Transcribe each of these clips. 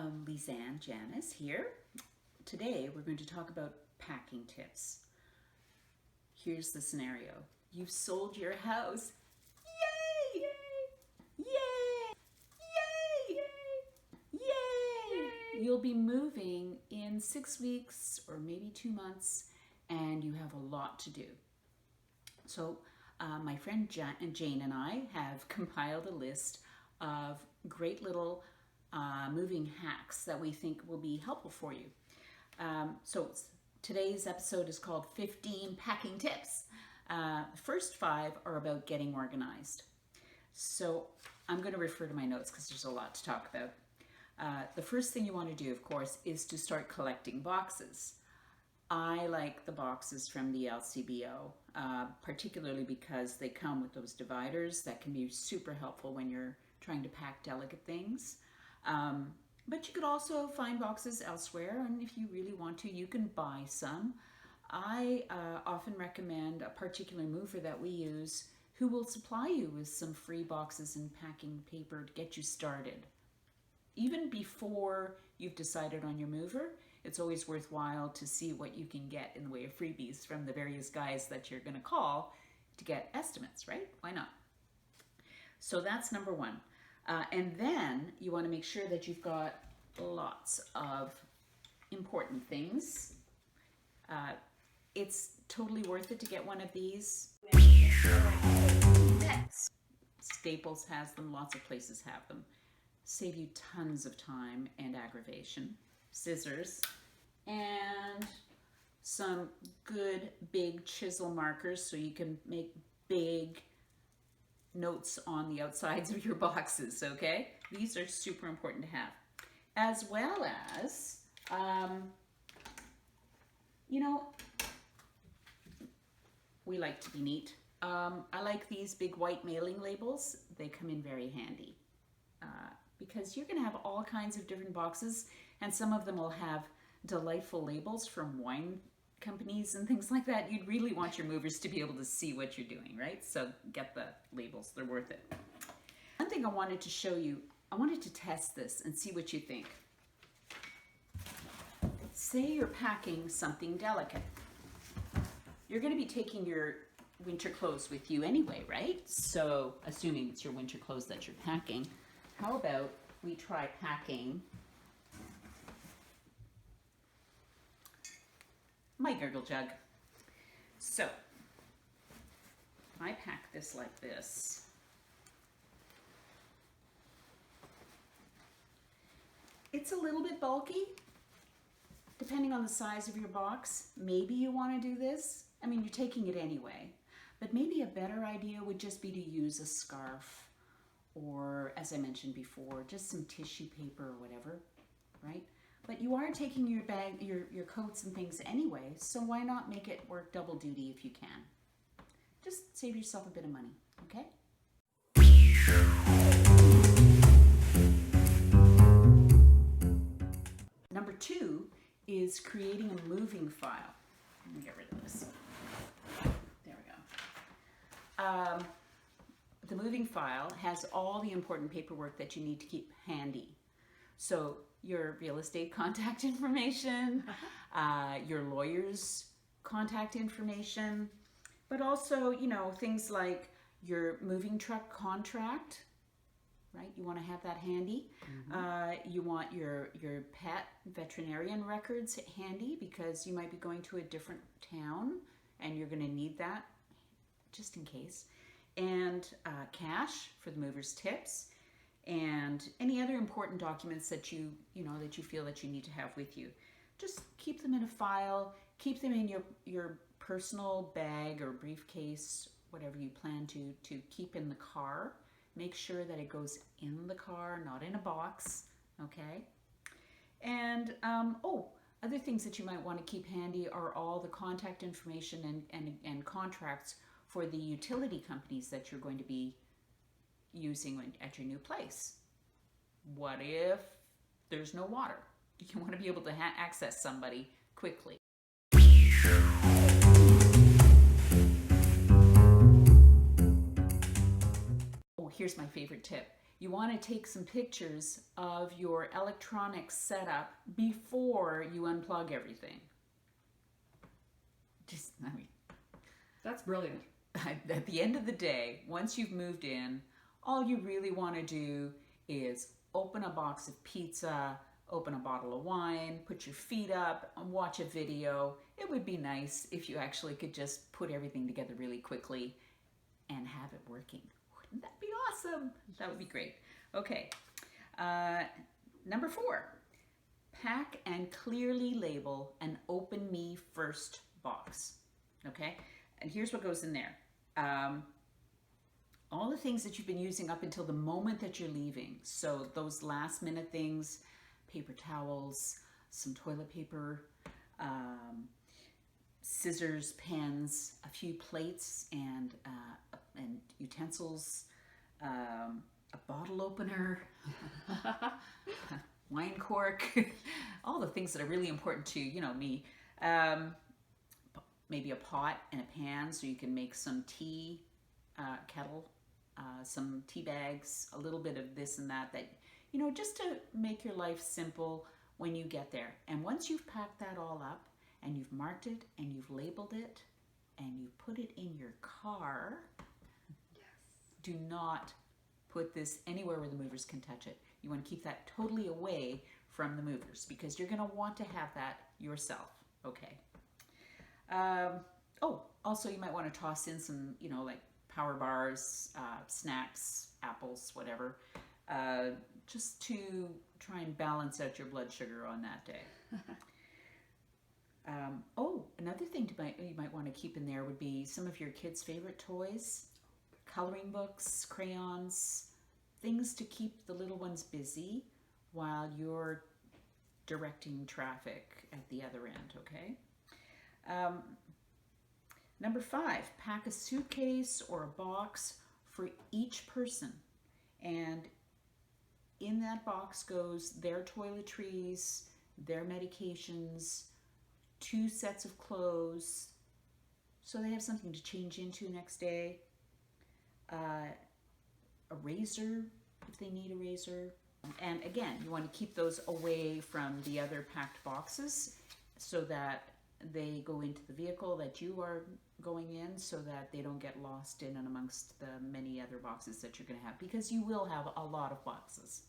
Lise Anne, Janice here. Today we're going to talk about packing tips. Here's the scenario. You've sold your house. Yay! Yay! Yay! Yay! Yay! You'll be moving in 6 weeks or maybe 2 months, and you have a lot to do. So my friend Jane and I have compiled a list of great little moving hacks that we think will be helpful for you. So today's episode is called 15 Packing Tips. The first 5 are about getting organized. So I'm going to refer to my notes because there's a lot to talk about. The first thing you want to do, of course, is to start collecting boxes. I like the boxes from the LCBO, particularly because they come with those dividers that can be super helpful when you're trying to pack delicate things. But you could also find boxes elsewhere, and if you really want to, you can buy some. I often recommend a particular mover that we use who will supply you with some free boxes and packing paper to get you started. Even before you've decided on your mover, it's always worthwhile to see what you can get in the way of freebies from the various guys that you're going to call to get estimates, right? Why not? So that's number 1. And then you want to make sure that you've got lots of important things. It's totally worth it to get one of these. Next. Staples has them, lots of places have them. Save you tons of time and aggravation. Scissors and some good big chisel markers so you can make big notes on the outsides of your boxes, okay? These are super important to have. As well as, we like to be neat. I like these big white mailing labels. They come in very handy because you're gonna have all kinds of different boxes, and some of them will have delightful labels from wine companies and things like that. You'd really want your movers to be able to see what you're doing, right? So get the labels, they're worth it. One thing I wanted to show you, I wanted to test this and see what you think. Say you're packing something delicate. You're going to be taking your winter clothes with you anyway, right? So assuming it's your winter clothes that you're packing, how about we try packing my gurgle jug. So I pack this like this. It's a little bit bulky, depending on the size of your box. Maybe you want to do this. I mean, you're taking it anyway, but maybe a better idea would just be to use a scarf or, as I mentioned before, just some tissue paper or whatever, right? But you are taking your bag, your coats and things anyway, so why not make it work double duty if you can? Just save yourself a bit of money, okay? Number 2 is creating a moving file. Let me get rid of this. There we go. The moving file has all the important paperwork that you need to keep handy. So your real estate contact information, your lawyer's contact information, but also, things like your moving truck contract, right? You want to have that handy. Mm-hmm. You want your pet veterinarian records handy because you might be going to a different town and you're going to need that just in case. And cash for the mover's tips. And any other important documents that you feel that you need to have with you. Just keep them in a file, keep them in your personal bag or briefcase, whatever you plan to keep in the car. Make sure that it goes in the car, not in a box, okay? And, other things that you might want to keep handy are all the contact information and contracts for the utility companies that you're going to be using at your new place. What if there's no water? You want to be able to access somebody quickly. Oh, here's my favorite tip. you want to take some pictures of your electronic setup before you unplug everything. That's brilliant. At the end of the day, once you've moved in, all you really want to do is open a box of pizza, open a bottle of wine, put your feet up, and watch a video. It would be nice if you actually could just put everything together really quickly and have it working. Wouldn't that be awesome? That would be great. Okay. Number 4, pack and clearly label an open me first box. Okay? And here's what goes in there. All the things that you've been using up until the moment that you're leaving. So those last minute things, paper towels, some toilet paper, scissors, pens, a few plates and utensils, a bottle opener, wine cork, all the things that are really important to, me. Maybe a pot and a pan so you can make some tea, kettle, some tea bags, a little bit of this and that, just to make your life simple when you get there. And once you've packed that all up and you've marked it and you've labeled it and you've put it in your car, Yes. do not put this anywhere where the movers can touch it. You want to keep that totally away from the movers because you're going to want to have that yourself. Okay. Also you might want to toss in some, like power bars, snacks, apples, whatever, just to try and balance out your blood sugar on that day. Another thing you might want to keep in there would be some of your kids' favorite toys, coloring books, crayons, things to keep the little ones busy while you're directing traffic at the other end, okay? Number 5, pack a suitcase or a box for each person. And in that box goes their toiletries, their medications, 2 sets of clothes, so they have something to change into next day, a razor if they need a razor. And again, you want to keep those away from the other packed boxes so that they go into the vehicle that you are going in, so that they don't get lost in and amongst the many other boxes that you're going to have, because you will have a lot of boxes.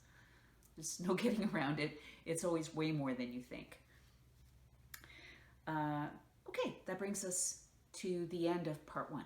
There's no getting around it. It's always way more than you think. Okay, that brings us to the end of part 1.